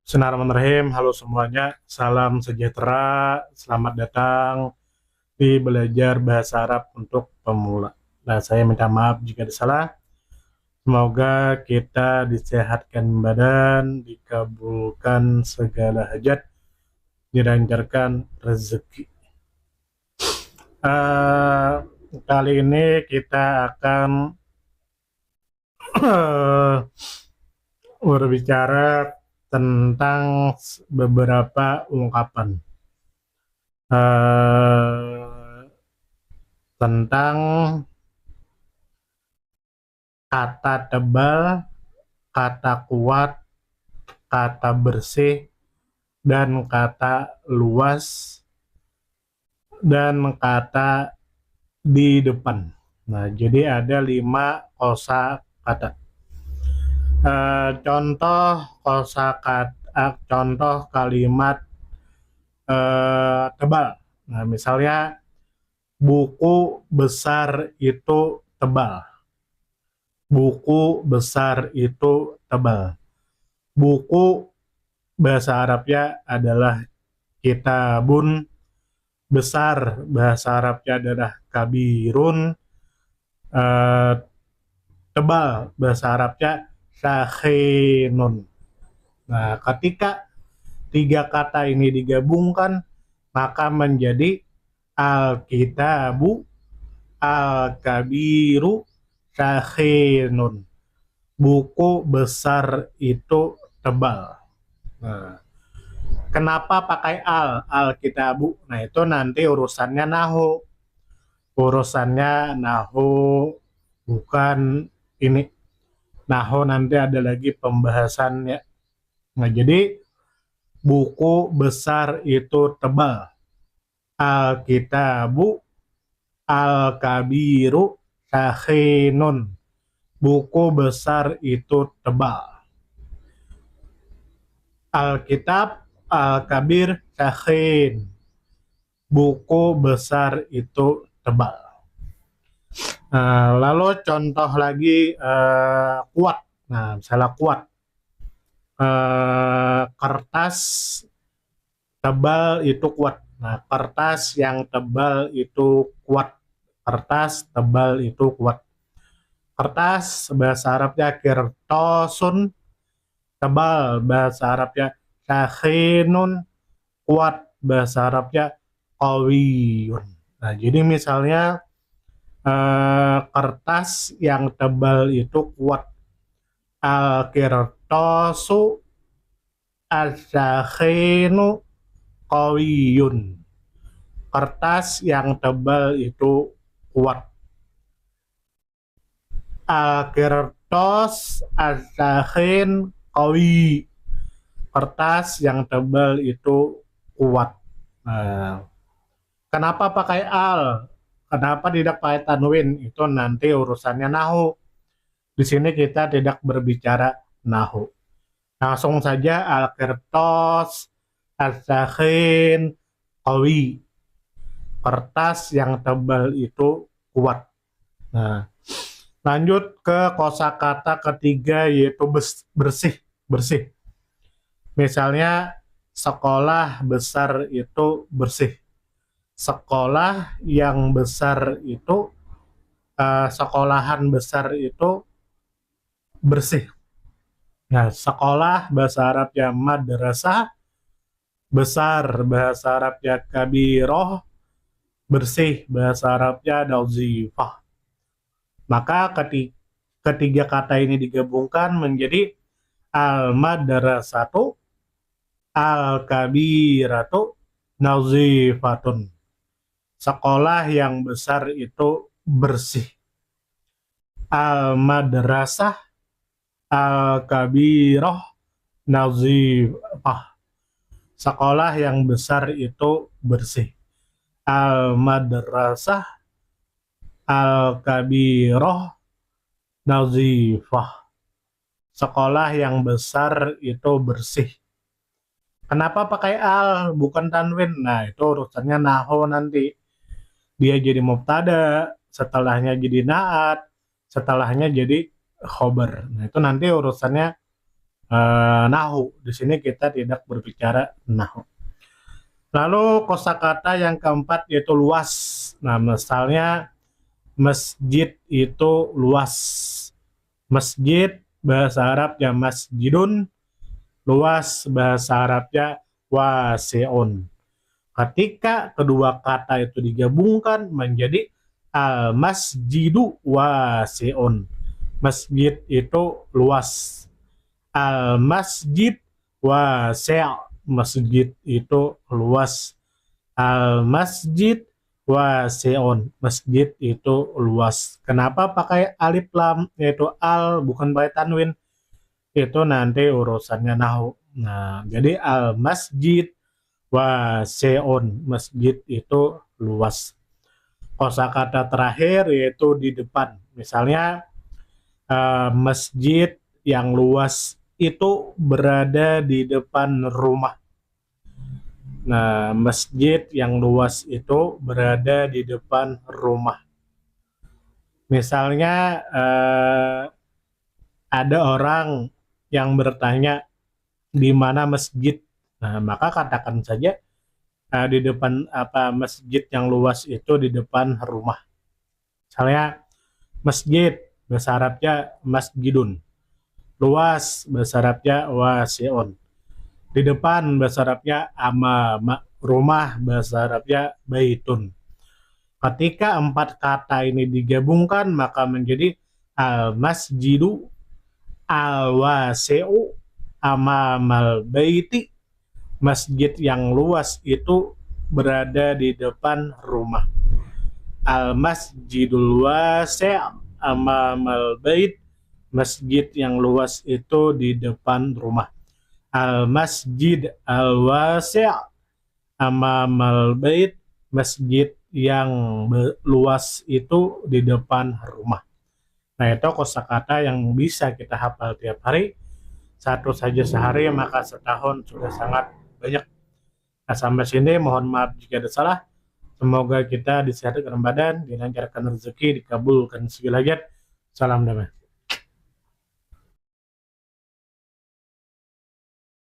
Bismillahirrahmanirrahim. Halo semuanya, salam sejahtera. Selamat datang di belajar bahasa Arab untuk pemula. Nah, saya minta maaf jika ada salah. Semoga kita disehatkan badan, dikabulkan segala hajat, dilancarkan rezeki. Eh, Kali ini kita akan berbicara tentang beberapa ungkapan. Eh, Tentang kata tebal, kata kuat, kata bersih, dan kata luas, dan kata di depan. Nah, jadi ada 5 kosa kata. Contoh kosa kata, contoh kalimat tebal. Nah, misalnya buku besar itu tebal. Buku besar itu tebal. Buku bahasa Arabnya adalah kitabun, besar bahasa Arabnya adalah kabirun, eh, tebal bahasa Arabnya syakhinun. Nah, ketika 3 kata ini digabungkan, maka menjadi al-kitabu, al-kabiru, syakhinun. Buku besar itu tebal. Nah, kenapa pakai al-kitabu? Nah, itu nanti urusannya nahu. Urusannya nahu bukan ini. Nahu nanti ada lagi pembahasannya. Nah, jadi buku besar itu tebal. Al-kitabu, al-kabiru, syakhinun. Buku besar itu tebal. Alkitab, al-kabir, syakhin. Buku besar itu tebal. Lalu contoh lagi kuat. Nah, misalnya kuat. Kertas tebal itu kuat. Nah, kertas yang tebal itu kuat. Kertas tebal itu kuat. Kertas bahasa Arabnya kirtosun, tebal bahasa Arabnya syakhinun, kuat bahasa Arabnya qawiyun. Nah, jadi misalnya kertas yang tebal itu kuat. Al-kirtosu asyakhinu qawiyun. Kertas yang tebal itu kuat. Al-kirtos asyakhin qawi. Kertas yang tebal itu kuat. Nah, kenapa pakai al? Kenapa tidak pakai tanwin? Itu nanti urusannya nahu. Di sini kita tidak berbicara nahu. Langsung saja al-kirtos, al-sakhin, qawi. Kertas yang tebal itu kuat. Nah, lanjut ke kosakata ketiga yaitu bersih. Bersih. Misalnya sekolah besar itu bersih. Sekolah yang besar itu sekolahan besar itu bersih. Nah, sekolah bahasa Arabnya madrasah, besar bahasa Arabnya kabiroh, bersih bahasa Arabnya nazifah. Maka ketiga kata ini digabungkan menjadi al-madrasatu, al-kabiratu, nazifatun. Sekolah yang besar itu bersih. Al-madrasah, al-kabirah, nazifah. Sekolah yang besar itu bersih. Al-madrasah, al-kabirah, nazifah. Sekolah yang besar itu bersih. Kenapa pakai al bukan tanwin? Nah, itu urusannya nahu nanti. Dia jadi mubtada, setelahnya jadi naat, setelahnya jadi khobar. Nah, itu nanti urusannya nahu. Di sini kita tidak berbicara nahu. Lalu kosakata yang keempat yaitu luas. Nah, misalnya masjid itu luas. Masjid bahasa Arabnya masjidun, luas bahasa Arabnya waseon. Ketika kedua kata itu digabungkan menjadi al-masjidu waseon. Masjid itu luas. Al-masjid wase'. Masjid itu luas. Al-masjid wase'on. Masjid itu luas. Kenapa pakai alif lam yaitu al bukan pakai tanwin? Itu nanti urusannya nahu. Nah, jadi al-masjid wase'on. Masjid itu luas. Kosakata terakhir yaitu di depan. Misalnya masjid yang luas itu berada di depan rumah. Nah, masjid yang luas itu berada di depan rumah. Misalnya ada orang yang bertanya di mana masjid. Nah, maka katakan saja di depan masjid yang luas itu di depan rumah. Misalnya masjid bahasa Arabnya masjidun. Luas bahasa Arabnya wase'on. Di depan bahasa Arabnya amama. Rumah bahasa Arabnya baitun. Ketika empat kata ini digabungkan maka menjadi al-masjidu al-wase'u amamal baiti. Masjid yang luas itu berada di depan rumah. Al-masjidul wase' amamal bait. Masjid yang luas itu di depan rumah. Al-masjid al-wase' amamal bait. Masjid yang luas itu di depan rumah. Nah, itu kosakata yang bisa kita hafal tiap hari. Satu saja sehari maka setahun sudah sangat banyak. Nah, sampai sini mohon maaf jika ada salah. Semoga kita disehatkan badan, dilancarkan rezeki, dikabulkan segala hajat. Salam damai.